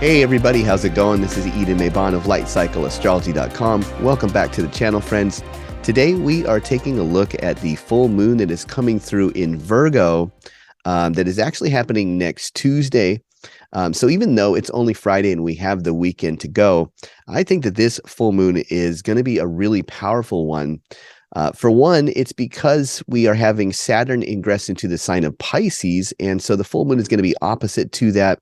Hey everybody, how's it going? This is Eden Mabon of LightCycleAstrology.com. Welcome back to the channel, friends. Today we are taking a look at the full moon that is coming through in Virgo that is actually happening next Tuesday. So even though it's only Friday and we have the weekend to go, I think that this full moon is going to be a really powerful one. For one, it's because we are having Saturn ingress into the sign of Pisces, and so the full moon is going to be opposite to that.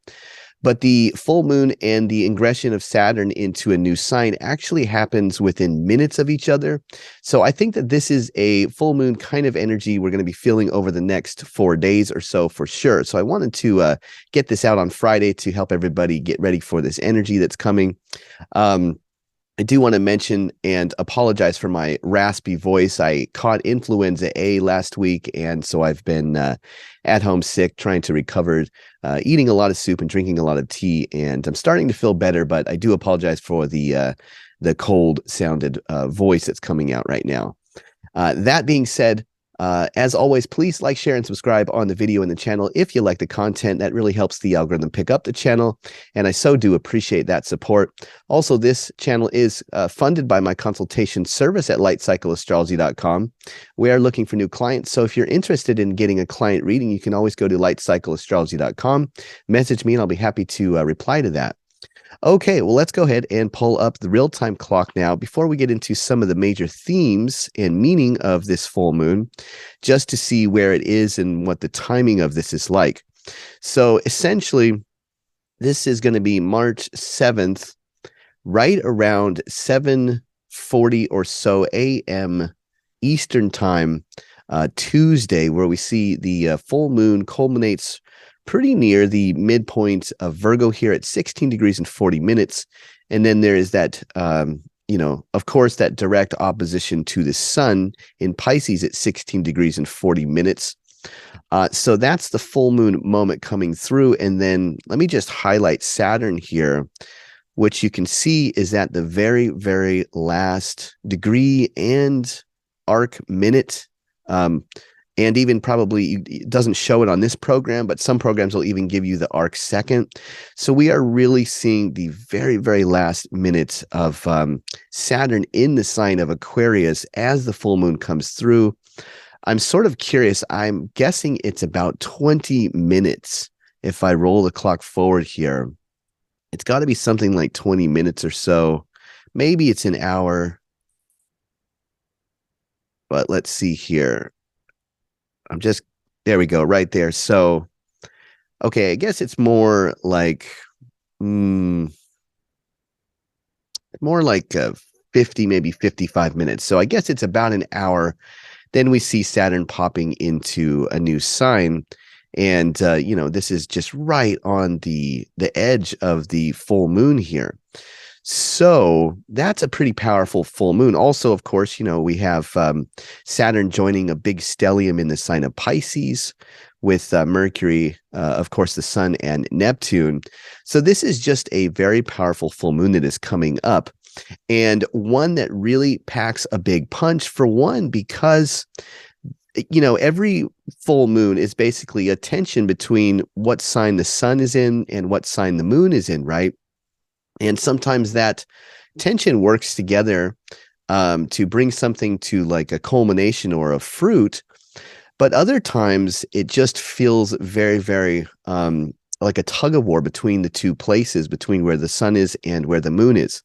But the full moon and the ingression of Saturn into a new sign actually happens within minutes of each other. So I think that this is a full moon kind of energy we're going to be feeling over the next 4 days or so for sure. So I wanted to get this out on Friday to help everybody get ready for this energy that's coming. I do want to mention and apologize for my raspy voice. I caught influenza A last week, and so I've been at home sick, trying to recover, eating a lot of soup and drinking a lot of tea, and I'm starting to feel better, but I do apologize for the cold-sounded voice that's coming out right now. That being said, as always, please like, share, and subscribe on the video and the channel if you like the content. That really helps the algorithm pick up the channel, and I so do appreciate that support. Also, this channel is funded by my consultation service at lightcycleastrology.com. We are looking for new clients, so if you're interested in getting a client reading, you can always go to lightcycleastrology.com, message me, and I'll be happy to reply to that. Okay, well, let's go ahead and pull up the real-time clock now before we get into some of the major themes and meaning of this full moon, just to see where it is and what the timing of this is like. So essentially, this is going to be March 7th, right around 7:40 or so a.m. Eastern time, Tuesday, where we see the full moon culminates pretty near the midpoint of Virgo here at 16 degrees and 40 minutes. And then there is that, of course, that direct opposition to the sun in Pisces at 16 degrees and 40 minutes. So that's the full moon moment coming through. And then let me just highlight Saturn here, which you can see is at the very, very last degree and arc minute. And even probably, it doesn't show it on this program, but some programs will even give you the arc second. So we are really seeing the very, very last minutes of Saturn in the sign of Aquarius as the full moon comes through. I'm sort of curious. I'm guessing it's about 20 minutes if I roll the clock forward here. It's got to be something like 20 minutes or so. Maybe it's an hour. But let's see here. There we go, right there. So, okay, I guess it's more like, more like 50, maybe 55 minutes. So I guess it's about an hour. Then we see Saturn popping into a new sign. And, this is just right on the edge of the full moon here. So that's a pretty powerful full moon. Also, of course, we have Saturn joining a big stellium in the sign of Pisces with Mercury, of course, the Sun and Neptune. So this is just a very powerful full moon that is coming up, and one that really packs a big punch. For one, because every full moon is basically a tension between what sign the sun is in and what sign the moon is in, right? And sometimes that tension works together to bring something to like a culmination or a fruit. But other times it just feels very, very like a tug of war between the two places, between where the sun is and where the moon is.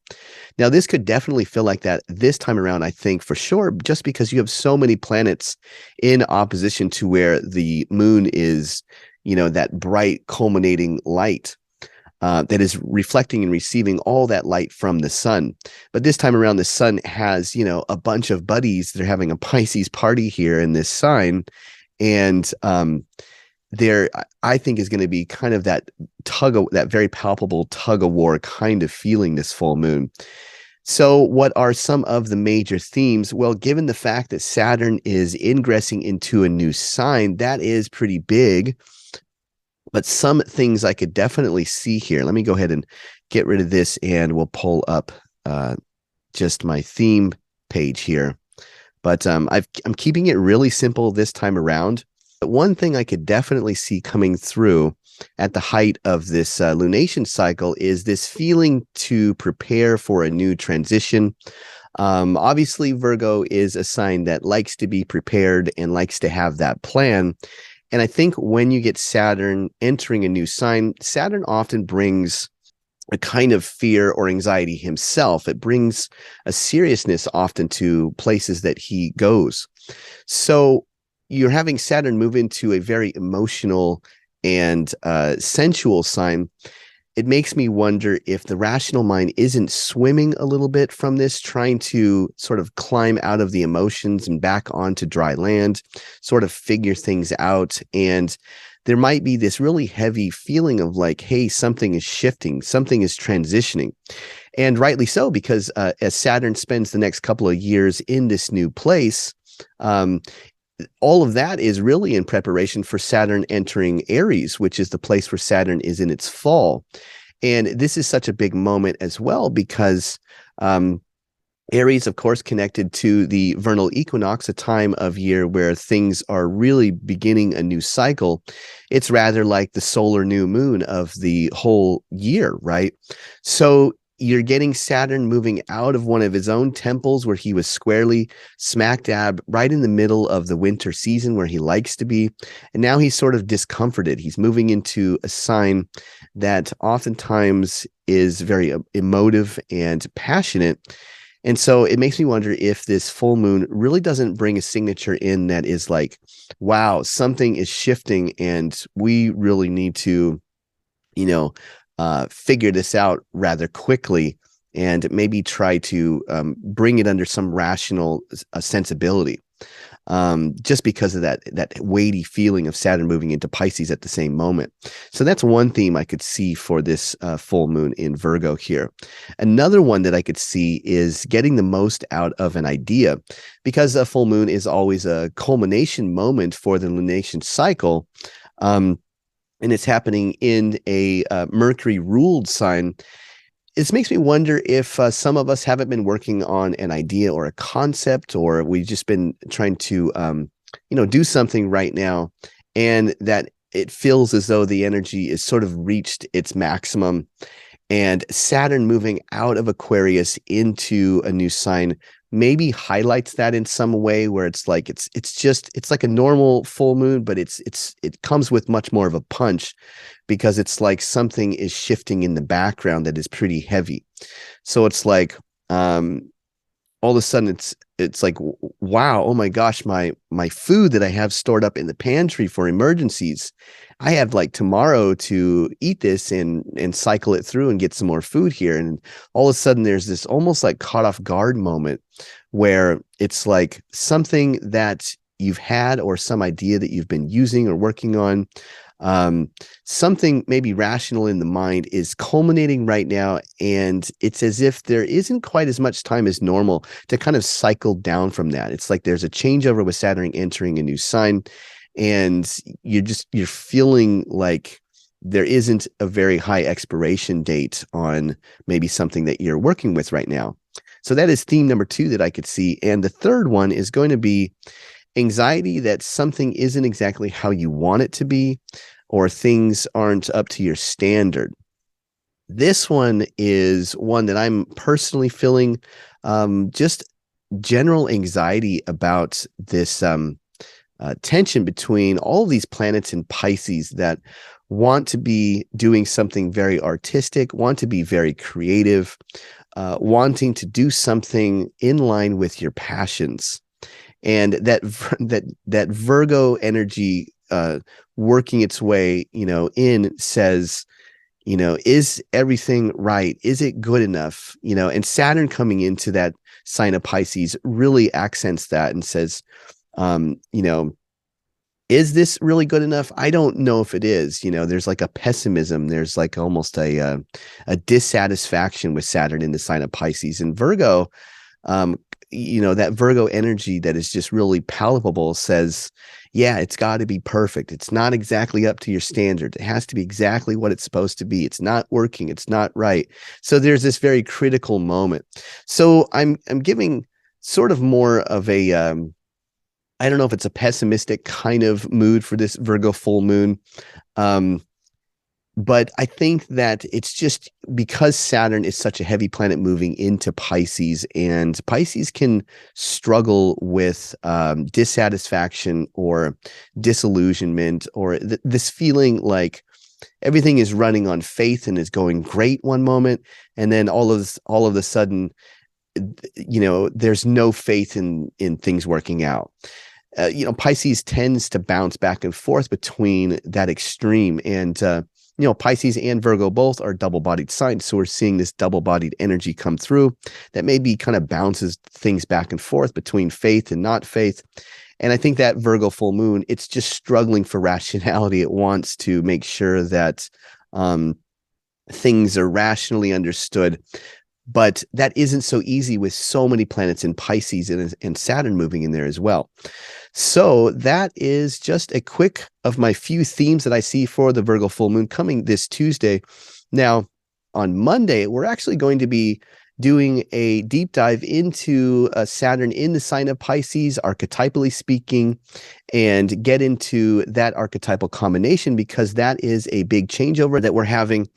Now, this could definitely feel like that this time around, I think, for sure, just because you have so many planets in opposition to where the moon is, that bright culminating light. That is reflecting and receiving all that light from the sun. But this time around, the sun has, a bunch of buddies. They're having a Pisces party here in this sign. And there, I think, is going to be kind of that very palpable tug of war kind of feeling this full moon. So what are some of the major themes? Well, given the fact that Saturn is ingressing into a new sign, that is pretty big. But some things I could definitely see here. Let me go ahead and get rid of this, and we'll pull up just my theme page here. But I'm keeping it really simple this time around. One thing I could definitely see coming through at the height of this lunation cycle is this feeling to prepare for a new transition. Obviously, Virgo is a sign that likes to be prepared and likes to have that plan. And I think when you get Saturn entering a new sign, Saturn often brings a kind of fear or anxiety himself. It brings a seriousness often to places that he goes. So you're having Saturn move into a very emotional and sensual sign. It makes me wonder if the rational mind isn't swimming a little bit from this, trying to sort of climb out of the emotions and back onto dry land, sort of figure things out. And there might be this really heavy feeling of like, hey, something is shifting, something is transitioning. And rightly so, because as Saturn spends the next couple of years in this new place, um, all of that is really in preparation for Saturn entering Aries, which is the place where Saturn is in its fall. And this is such a big moment as well because Aries, of course, connected to the vernal equinox, a time of year where things are really beginning a new cycle. It's rather like the solar new moon of the whole year, right? So you're getting Saturn moving out of one of his own temples where he was squarely smack dab right in the middle of the winter season where he likes to be. And now he's sort of discomforted. He's moving into a sign that oftentimes is very emotive and passionate. And so it makes me wonder if this full moon really doesn't bring a signature in that is like, wow, something is shifting and we really need to, figure this out rather quickly and maybe try to bring it under some rational sensibility. Just because of that weighty feeling of Saturn moving into Pisces at the same moment. So that's one theme I could see for this full moon in Virgo here. Another one that I could see is getting the most out of an idea, because a full moon is always a culmination moment for the lunation cycle. And it's happening in a Mercury ruled sign. This makes me wonder if some of us haven't been working on an idea or a concept, or we've just been trying to, do something right now, and that it feels as though the energy is sort of reached its maximum. And Saturn moving out of Aquarius into a new sign maybe highlights that in some way, where it's like it's like a normal full moon, but it comes with much more of a punch because it's like something is shifting in the background that is pretty heavy. So it's like all of a sudden it's like, wow, oh my gosh, my food that I have stored up in the pantry for emergencies, I have like tomorrow to eat this and cycle it through and get some more food here. And all of a sudden there's this almost like caught off guard moment where it's like something that you've had or some idea that you've been using or working on, something maybe rational in the mind is culminating right now. And it's as if there isn't quite as much time as normal to kind of cycle down from that. It's like there's a changeover with Saturn entering a new sign, and you're feeling like there isn't a very high expiration date on maybe something that you're working with right now. So that is theme number 2 that I could see. And the third one is going to be anxiety that something isn't exactly how you want it to be, or things aren't up to your standard. This one is one that I'm personally feeling just general anxiety about this tension between all of these planets in Pisces that want to be doing something very artistic, want to be very creative, wanting to do something in line with your passions. And that Virgo energy working its way, in says, is everything right? Is it good enough? And Saturn coming into that sign of Pisces really accents that and says, is this really good enough? I don't know if it is. There's like a pessimism. There's like almost a dissatisfaction with Saturn in the sign of Pisces. And Virgo, that Virgo energy that is just really palpable says, yeah, it's got to be perfect. It's not exactly up to your standard. It has to be exactly what it's supposed to be. It's not working. It's not right. So there's this very critical moment. So I'm giving sort of more of a I don't know if it's a pessimistic kind of mood for this Virgo full moon. Um, but I think that it's just because Saturn is such a heavy planet moving into Pisces, and Pisces can struggle with dissatisfaction or disillusionment, or this feeling like everything is running on faith and is going great one moment, and then all of a sudden, there's no faith in things working out. Pisces tends to bounce back and forth between that extreme. And, Pisces and Virgo both are double-bodied signs. So we're seeing this double-bodied energy come through that maybe kind of bounces things back and forth between faith and not faith. And I think that Virgo full moon, it's just struggling for rationality. It wants to make sure that things are rationally understood. But that isn't so easy with so many planets in Pisces and Saturn moving in there as well. So that is just a quick of my few themes that I see for the Virgo full moon coming this Tuesday. Now, on Monday, we're actually going to be doing a deep dive into Saturn in the sign of Pisces, archetypally speaking, and get into that archetypal combination, because that is a big changeover that we're having.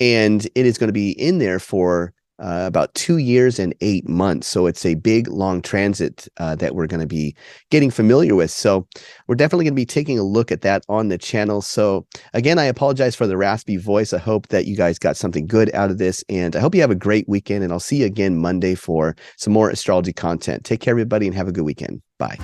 And it is going to be in there for about 2 years and 8 months. So it's a big, long transit that we're going to be getting familiar with. So we're definitely going to be taking a look at that on the channel. So again, I apologize for the raspy voice. I hope that you guys got something good out of this, and I hope you have a great weekend, and I'll see you again Monday for some more astrology content. Take care, everybody, and have a good weekend. Bye.